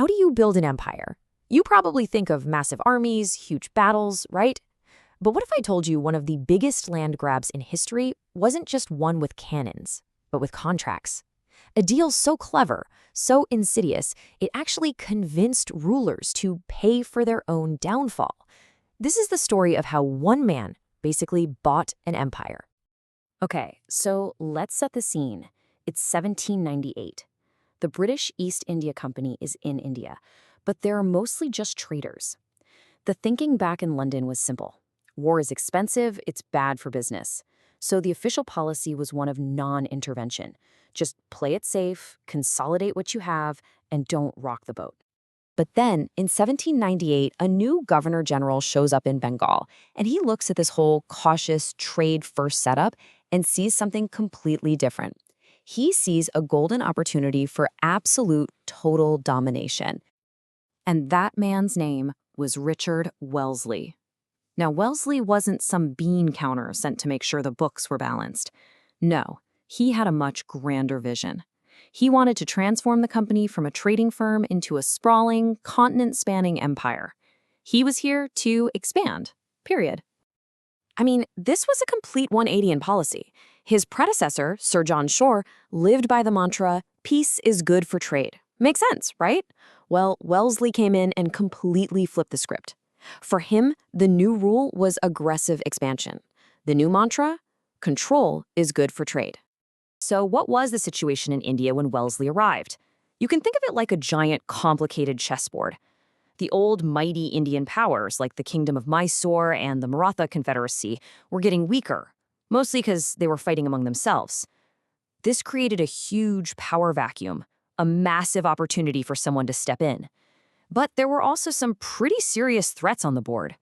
how do you build an empire? You probably think of massive armies, huge battles, right? But what if I told you one of the biggest land grabs in history wasn't just one with cannons, but with contracts? A deal so clever, so insidious, it actually convinced rulers to pay for their own downfall. This is the story of how one man basically bought an empire. Okay, so let's set the scene. It's 1798. The British East India Company is in India, but they're mostly just traders. The thinking back in London was simple. War is expensive, it's bad for business. So the official policy was one of non-intervention. Just play it safe, consolidate what you have, and don't rock the boat. But then, in 1798, a new governor general shows up in Bengal, and he looks at this whole cautious trade-first setup and sees something completely different. He sees a golden opportunity for absolute, total domination. And that man's name was Richard Wellesley. Now, Wellesley wasn't some bean counter sent to make sure the books were balanced. No, he had a much grander vision. He wanted to transform the company from a trading firm into a sprawling, continent-spanning empire. He was here to expand, period. I mean, this was a complete 180 in policy. His predecessor, Sir John Shore, lived by the mantra, peace is good for trade. Makes sense, right? Well, Wellesley came in and completely flipped the script. For him, the new rule was aggressive expansion. The new mantra, control is good for trade. So what was the situation in India when Wellesley arrived? You can think of it like a giant, complicated chessboard. The old, mighty Indian powers, like the Kingdom of Mysore and the Maratha Confederacy, were getting weaker, mostly because they were fighting among themselves. This created a huge power vacuum, a massive opportunity for someone to step in. But there were also some pretty serious threats on the board.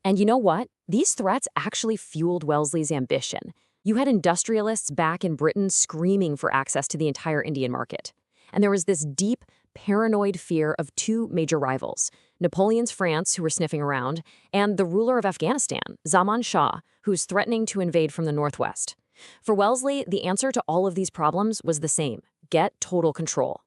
And you know what? These threats actually fueled Wellesley's ambition. You had industrialists back in Britain screaming for access to the entire Indian market. And there was this deep, paranoid fear of two major rivals, Napoleon's France, who were sniffing around, and the ruler of Afghanistan, Zaman Shah, who's threatening to invade from the northwest. For Wellesley, the answer to all of these problems was the same: get total control.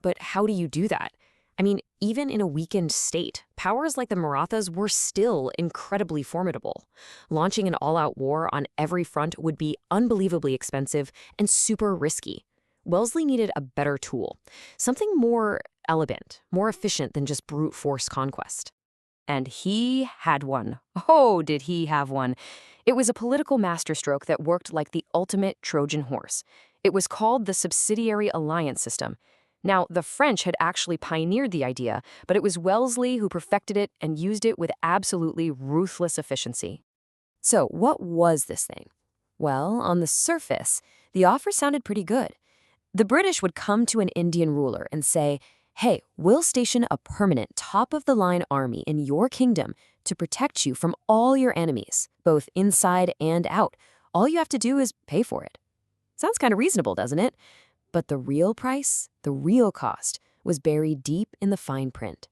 But how do you do that? I mean, even in a weakened state, powers like the Marathas were still incredibly formidable. Launching an all-out war on every front would be unbelievably expensive and super risky. Wellesley needed a better tool, something more elegant, more efficient than just brute force conquest. And he had one. Oh, did he have one. It was a political masterstroke that worked like the ultimate Trojan horse. It was called the subsidiary alliance system. Now, the French had actually pioneered the idea, but it was Wellesley who perfected it and used it with absolutely ruthless efficiency. So, what was this thing? Well, on the surface, the offer sounded pretty good. The British would come to an Indian ruler and say, hey, we'll station a permanent top-of-the-line army in your kingdom to protect you from all your enemies, both inside and out. All you have to do is pay for it. Sounds kind of reasonable, doesn't it? But the real price, the real cost, was buried deep in the fine print.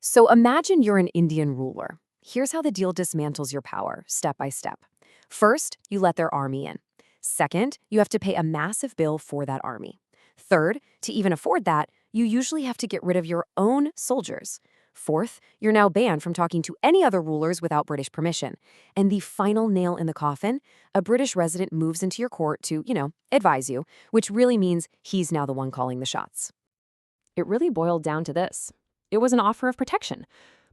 So imagine you're an Indian ruler. Here's how the deal dismantles your power, step by step. First, you let their army in. Second, you have to pay a massive bill for that army. Third, to even afford that, you usually have to get rid of your own soldiers. Fourth, you're now banned from talking to any other rulers without British permission. And the final nail in the coffin, a British resident moves into your court to, advise you, which really means he's now the one calling the shots. It really boiled down to this. It was an offer of protection,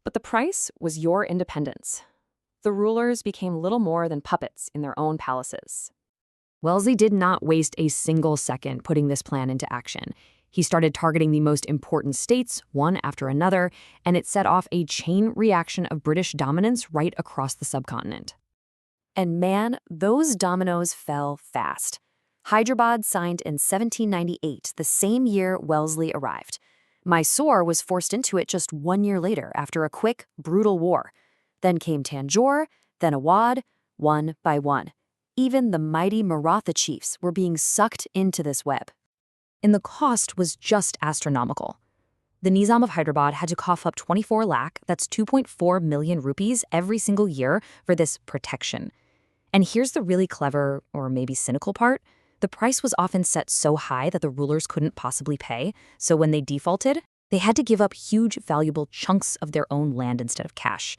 but the price was your independence. The rulers became little more than puppets in their own palaces. Wellesley did not waste a single second putting this plan into action. He started targeting the most important states, one after another, and it set off a chain reaction of British dominance right across the subcontinent. And man, those dominoes fell fast. Hyderabad signed in 1798, the same year Wellesley arrived. Mysore was forced into it just 1 year later after a quick, brutal war. Then came Tanjore, then Awadh, one by one. Even the mighty Maratha chiefs were being sucked into this web. And the cost was just astronomical. The Nizam of Hyderabad had to cough up 24 lakh, that's 2.4 million rupees every single year for this protection. And here's the really clever, or maybe cynical part. The price was often set so high that the rulers couldn't possibly pay, so when they defaulted, They had to give up huge, valuable chunks of their own land instead of cash.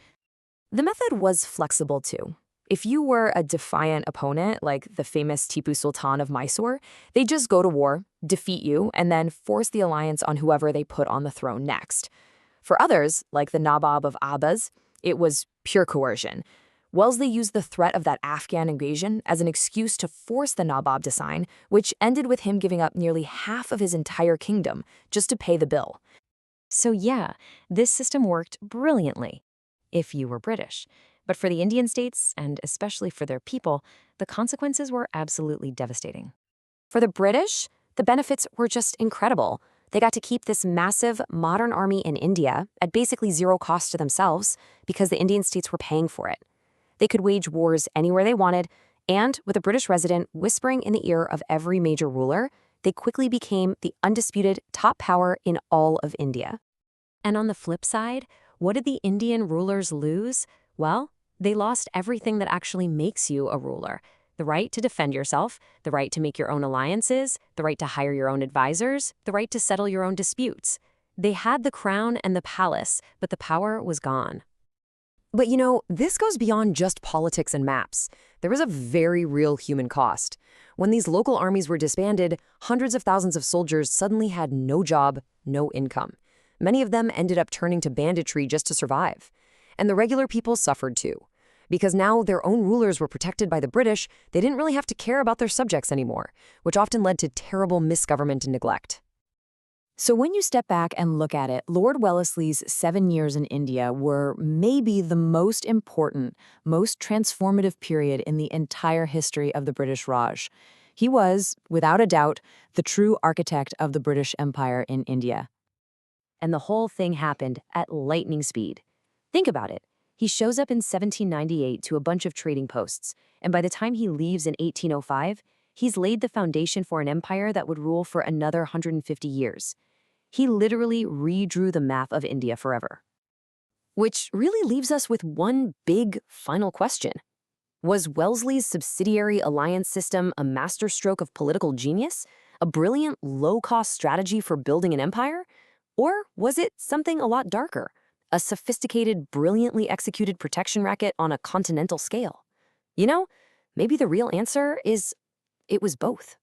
The method was flexible too. If you were a defiant opponent, like the famous Tipu Sultan of Mysore, they'd just go to war, defeat you, and then force the alliance on whoever they put on the throne next. For others, like the Nawab of Abbas, it was pure coercion. Wellesley used the threat of that Afghan invasion as an excuse to force the Nawab to sign, which ended with him giving up nearly half of his entire kingdom just to pay the bill. So yeah, this system worked brilliantly if you were British. But for the Indian states, and especially for their people, the consequences were absolutely devastating. For the British, the benefits were just incredible. They got to keep this massive, modern army in India at basically zero cost to themselves because the Indian states were paying for it. They could wage wars anywhere they wanted, and with a British resident whispering in the ear of every major ruler, they quickly became the undisputed top power in all of India. And on the flip side, what did the Indian rulers lose? Well, they lost everything that actually makes you a ruler. The right to defend yourself, the right to make your own alliances, the right to hire your own advisors, the right to settle your own disputes. They had the crown and the palace, but the power was gone. But this goes beyond just politics and maps. There was a very real human cost. When these local armies were disbanded, hundreds of thousands of soldiers suddenly had no job, no income. Many of them ended up turning to banditry just to survive. And the regular people suffered too. Because now their own rulers were protected by the British, they didn't really have to care about their subjects anymore, which often led to terrible misgovernment and neglect. So when you step back and look at it, Lord Wellesley's 7 years in India were maybe the most important, most transformative period in the entire history of the British Raj. He was, without a doubt, the true architect of the British Empire in India. And the whole thing happened at lightning speed. Think about it. He shows up in 1798 to a bunch of trading posts, and by the time he leaves in 1805, he's laid the foundation for an empire that would rule for another 150 years. He literally redrew the map of India forever. Which really leaves us with one big final question. Was Wellesley's subsidiary alliance system a masterstroke of political genius? A brilliant, low-cost strategy for building an empire? Or was it something a lot darker? A sophisticated, brilliantly executed protection racket on a continental scale? Maybe the real answer is it was both.